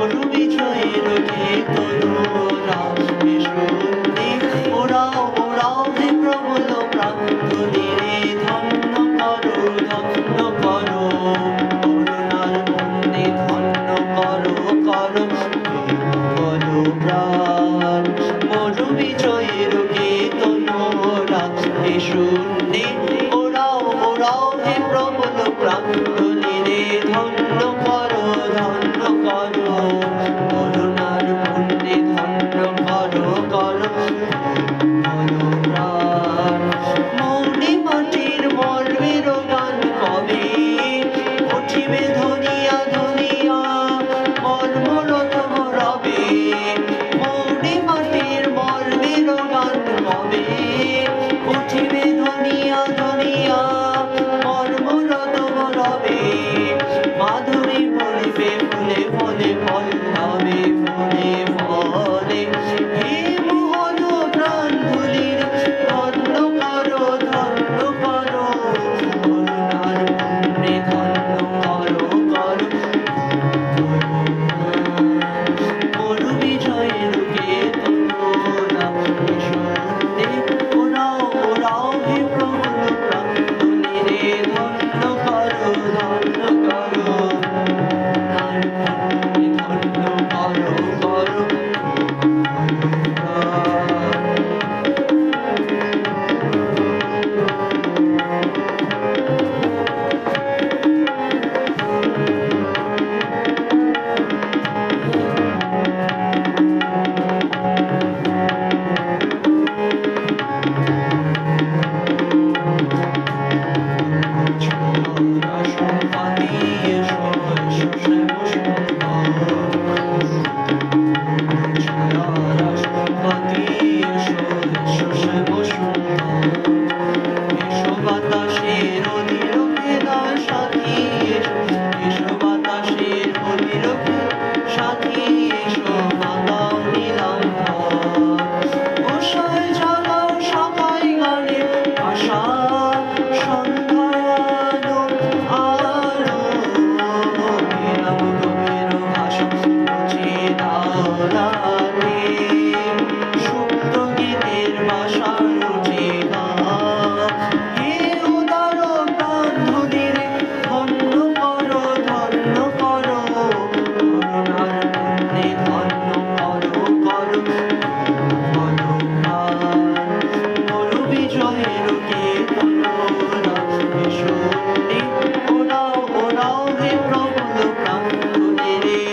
মরু বিজয়ের যে তরুরা বিশুদ্ধি ওরাও ওরাও হে প্রবল প্রাণ ধনীরে ধন্য করো করুণার বন্দে ধন্য করো করো প্রাণ মরু বিজয়ের যে তরুরা বিশুদ্ধি ওরাও ওরাও হে প্রবল প্রাণ ধনীরে ধন্য করো করুণার বন্দে ধন্য করো প্রাণ মৌনি মাটির মর্মের গান কবে উঠিবে ধনিয়া ধনিয়া মর্মরত রবে মৌনি মাটির মর্মের গান কবে উঠিবে ধনিয়া ধনিয়া মর্মরত রবে মাধুরী পড়িবে ফুলে ফলে ফলে